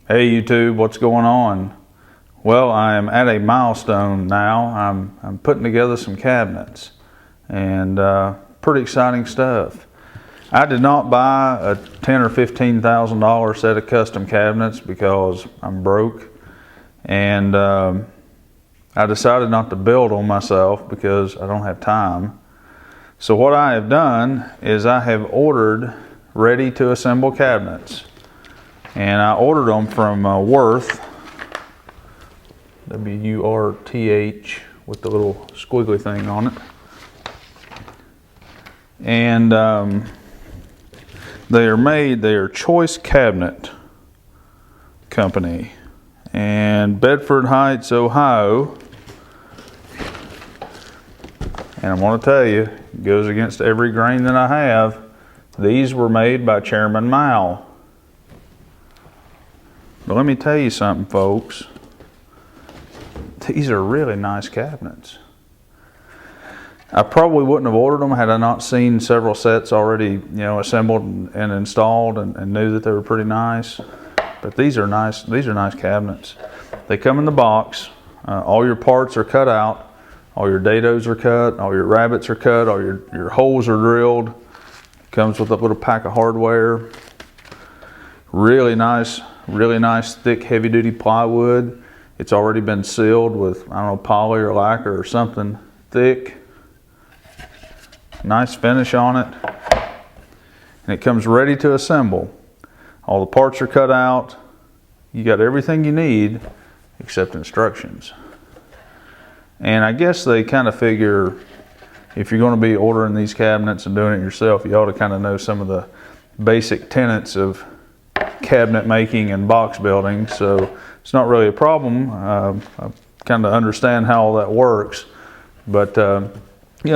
Hey YouTube, what's going on? Well, I am at a milestone now. I'm putting together some cabinets, and pretty exciting stuff. I did not buy a $10,000 or $15,000 set of custom cabinets because I'm broke, and I decided not to build them myself because I don't have time. So what I have done is I have ordered ready to assemble cabinets. And I ordered them from Worth, W-U-R-T-H, with the little squiggly thing on it. And they are Choice Cabinet Company. And Bedford Heights, Ohio. And I'm going to tell you, it goes against every grain that I have. These were made by Chairman Mao. But let me tell you something, folks. These are really nice cabinets. I probably wouldn't have ordered them had I not seen several sets already, assembled and installed, and knew that they were pretty nice. But these are nice. These are nice cabinets. They come in the box. All your parts are cut out. All your dados are cut. All your rabbets are cut. All your holes are drilled. Comes with a little pack of hardware. Really nice thick heavy duty plywood. It's already been sealed with, I don't know, poly or lacquer or something thick. Nice finish on it. And it comes ready to assemble. All the parts are cut out. You got everything you need except instructions. And I guess they kind of figure if you're going to be ordering these cabinets and doing it yourself, you ought to kind of know some of the basic tenets of cabinet making and box building, so it's not really a problem. I kind of understand how all that works, but I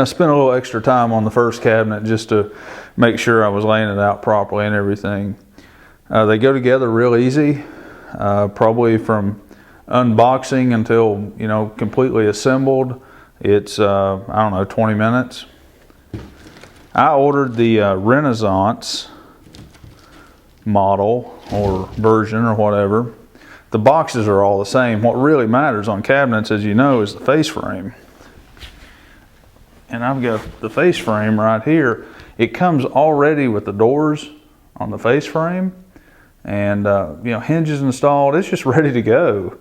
spent a little extra time on the first cabinet just to make sure I was laying it out properly and everything. They go together real easy, probably from unboxing until completely assembled. It's I don't know, 20 minutes. I ordered the Renaissance model or version or whatever. The boxes are all the same. What really matters on cabinets, as you know, is the face frame. And I've got the face frame right here. It comes already with the doors on the face frame, and hinges installed. It's just ready to go.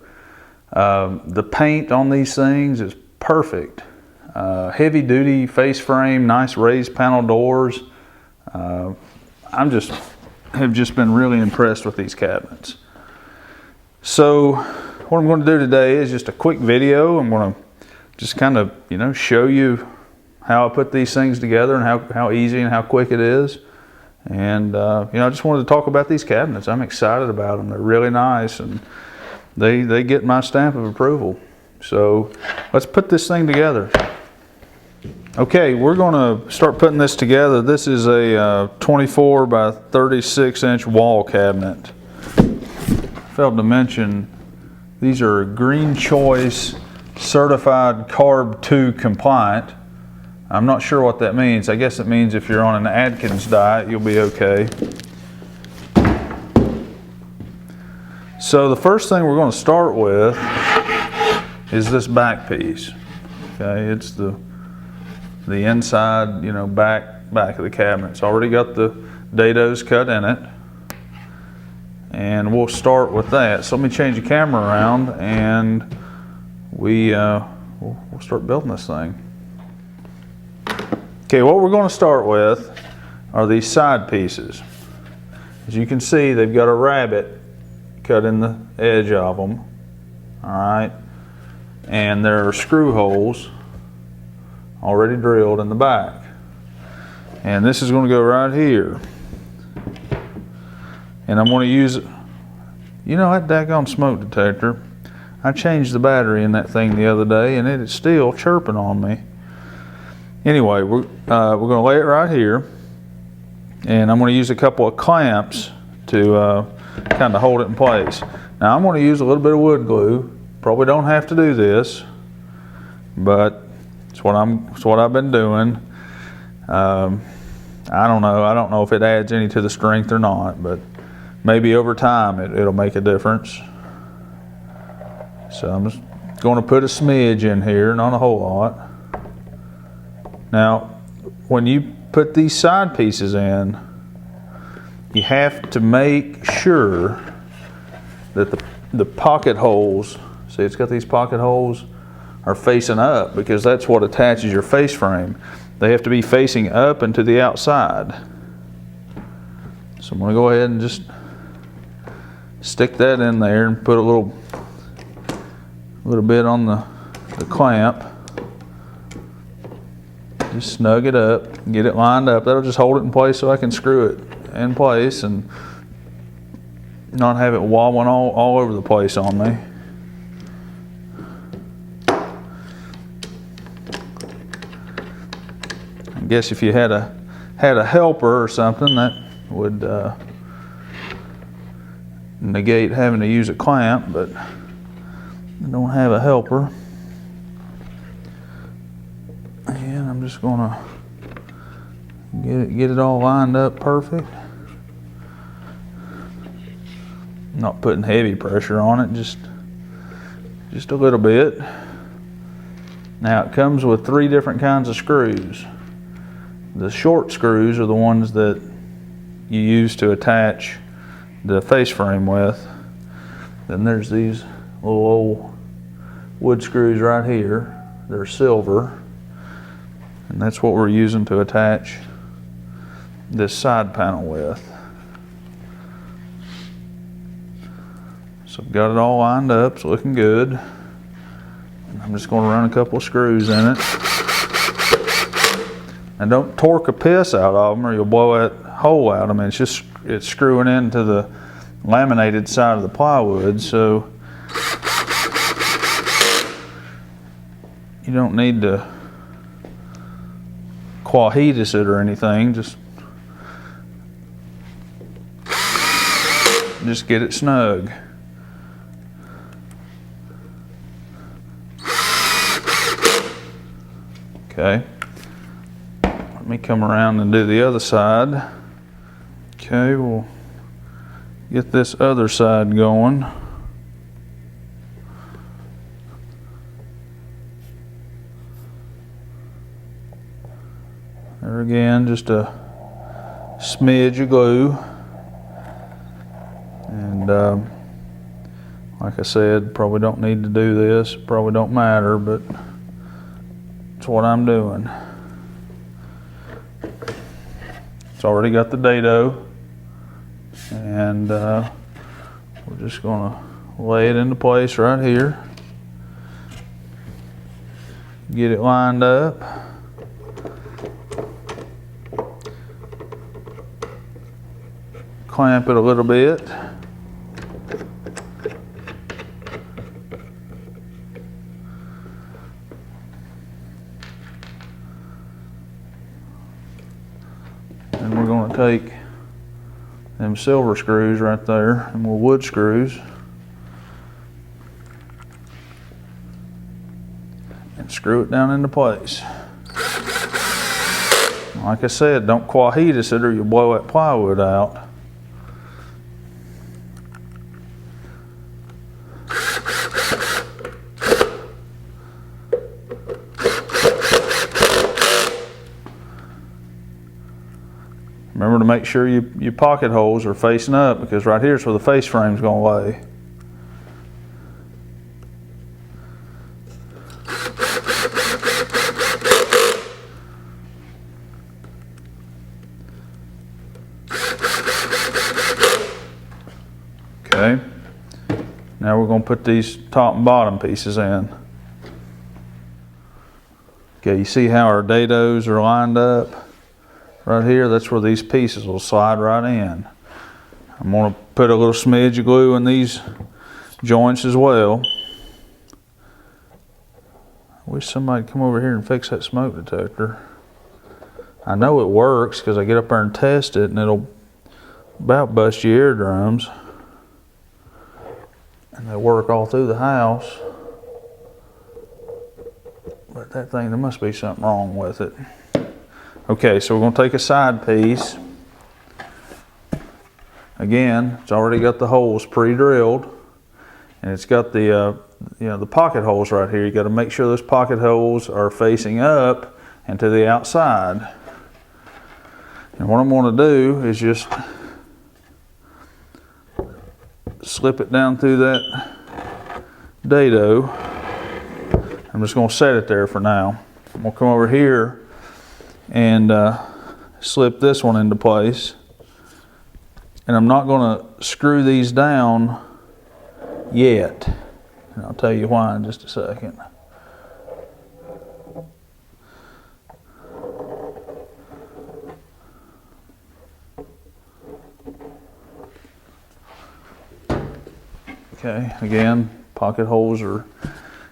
The paint on these things is perfect. Heavy duty face frame, nice raised panel doors. Have just been really impressed with these cabinets. So what I'm going to do today is just a quick video. I'm going to just kind of show you how I put these things together and how easy and how quick it is. And I just wanted to talk about these cabinets. I'm excited about them. They're really nice, and they get my stamp of approval. So let's put this thing together. Okay, we're going to start putting this together. This is a 24 by 36 inch wall cabinet. Failed to mention, these are Green Choice certified Carb 2 compliant. I'm not sure what that means. I guess it means if you're on an Atkins diet, you'll be okay. So the first thing we're going to start with is this back piece. Okay, it's the inside, back of the cabinet. It's already got the dados cut in it, and we'll start with that. So let me change the camera around, and we'll start building this thing. Okay, what we're going to start with are these side pieces. As you can see, they've got a rabbet cut in the edge of them. All right, and there are screw holes already drilled in the back. And this is going to go right here. And I'm going to use, that daggone smoke detector. I changed the battery in that thing the other day, and it is still chirping on me. Anyway, we're going to lay it right here. And I'm going to use a couple of clamps to kind of hold it in place. Now I'm going to use a little bit of wood glue. Probably don't have to do this, but it's what I've been doing. I don't know if it adds any to the strength or not, but maybe over time it'll make a difference. So I'm just going to put a smidge in here, not a whole lot. Now, when you put these side pieces in, you have to make sure that the pocket holes, see it's got these pocket holes, are facing up, because that's what attaches your face frame. They have to be facing up and to the outside. So I'm going to go ahead and just stick that in there and put a little bit on the clamp. Just snug it up, get it lined up. That'll just hold it in place so I can screw it in place and not have it wobbling all over the place on me. I guess if you had a helper or something, that would negate having to use a clamp, but I don't have a helper. And I'm just gonna get it all lined up perfect. Not putting heavy pressure on it, just a little bit. Now it comes with 3 different kinds of screws. The short screws are the ones that you use to attach the face frame with. Then there's these little old wood screws right here. They're silver, and that's what we're using to attach this side panel with. So I've got it all lined up, it's looking good. And I'm just going to run a couple of screws in it. And don't torque a piss out of them or you'll blow that hole out. I mean, it's screwing into the laminated side of the plywood, so you don't need to quahitis it or anything. Just get it snug. Okay. Let me come around and do the other side. Okay, we'll get this other side going. There again, just a smidge of glue. And like I said, probably don't need to do this, probably don't matter, but it's what I'm doing. It's already got the dado, and we're just going to lay it into place right here. Get it lined up. Clamp it a little bit. And we're going to take them silver screws right there, and more wood screws, and screw it down into place. Like I said, don't quahitis it or you'll blow that plywood out. Remember to make sure your pocket holes are facing up, because right here is where the face frame's going to lay. Okay, now we're going to put these top and bottom pieces in. Okay, you see how our dados are lined up? Right here, that's where these pieces will slide right in. I'm going to put a little smidge of glue in these joints as well. I wish somebody'd come over here and fix that smoke detector. I know it works because I get up there and test it and it'll about bust your eardrums. And they work all through the house. But that thing, there must be something wrong with it. Okay, so we're going to take a side piece. Again, it's already got the holes pre-drilled, and it's got the the pocket holes right here. You got to make sure those pocket holes are facing up and to the outside. And what I'm going to do is just slip it down through that dado. I'm just going to set it there for now. I'm going to come over here and slip this one into place. And I'm not going to screw these down yet. And I'll tell you why in just a second. Okay, again, pocket holes are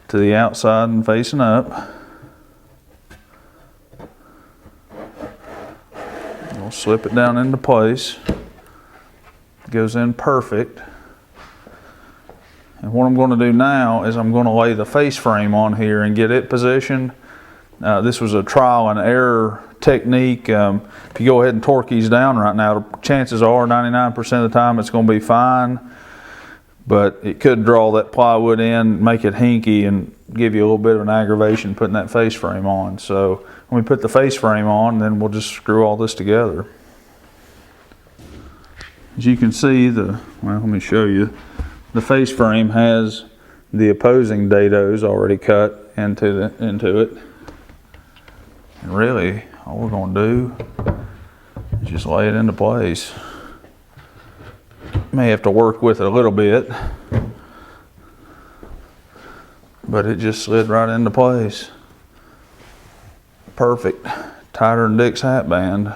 to the outside and facing up. We'll slip it down into place. It goes in perfect. And what I'm going to do now is I'm going to lay the face frame on here and get it positioned. This was a trial and error technique. If you go ahead and torque these down right now, chances are 99% of the time it's going to be fine. But it could draw that plywood in, make it hinky, and give you a little bit of an aggravation putting that face frame on. So when we put the face frame on, then we'll just screw all this together. As you can see, well, let me show you. The face frame has the opposing dados already cut into it. And really, all we're going to do is just lay it into place. May have to work with it a little bit, but it just slid right into place. Perfect. Tighter than Dick's hat band.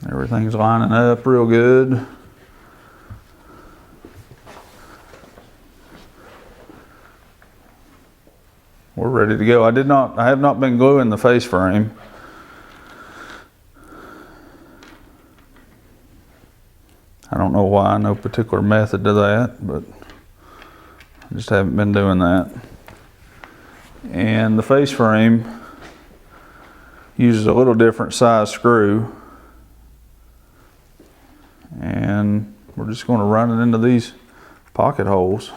Everything's lining up real good. We're ready to go. I have not been gluing the face frame. I don't know why, no particular method to that, but I just haven't been doing that. And the face frame uses a little different size screw. And we're just going to run it into these pocket holes.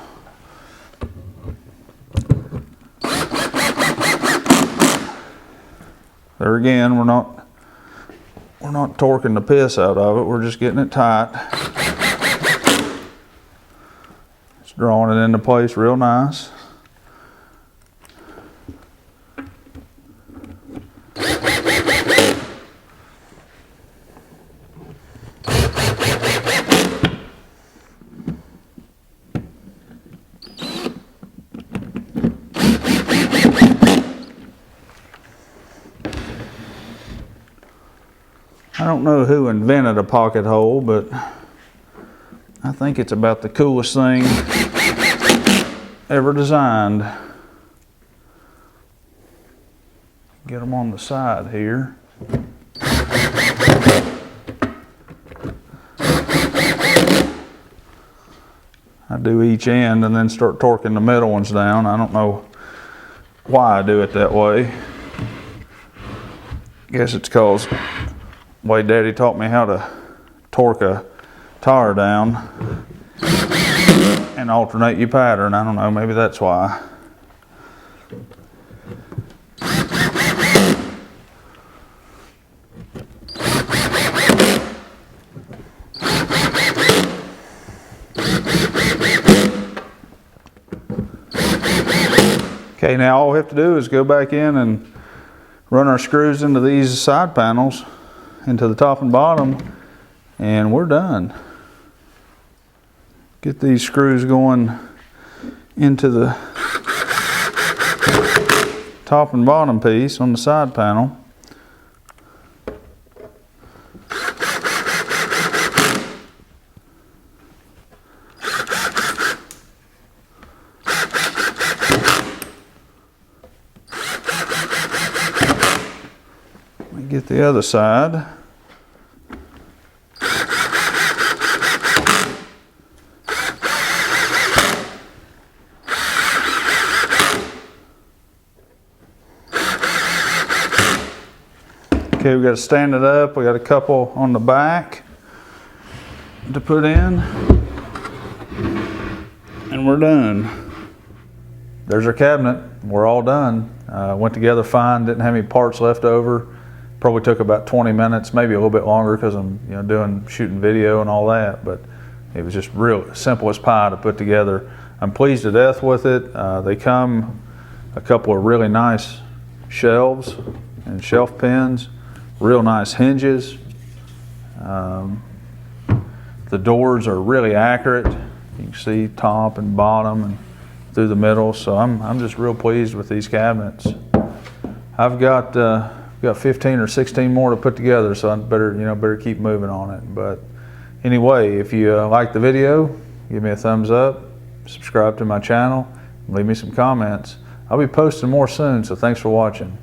There again, we're not torquing the piss out of it. We're just getting it tight. Just drawing it into place real nice. I don't know who invented a pocket hole, but I think it's about the coolest thing ever designed. Get them on the side here. I do each end and then start torquing the middle ones down. I don't know why I do it that way. Guess it's because the way Daddy taught me how to torque a tire down and alternate your pattern. I don't know, maybe that's why. Okay, now all we have to do is go back in and run our screws into these side panels, into the top and bottom, and we're done. Get these screws going into the top and bottom piece on the side panel. Get the other side. Okay, we got to stand it up. We got a couple on the back to put in, and we're done. There's our cabinet. We're all done. Went together fine. Didn't have any parts left over. Probably took about 20 minutes, maybe a little bit longer because I'm shooting video and all that. But it was just real simple as pie to put together. I'm pleased to death with it. They come a couple of really nice shelves and shelf pins, real nice hinges. The doors are really accurate. You can see top and bottom and through the middle. So I'm just real pleased with these cabinets. I've got 15 or 16 more to put together, so I better keep moving on it. But anyway, if you like the video, give me a thumbs up, subscribe to my channel, leave me some comments. I'll be posting more soon, so thanks for watching.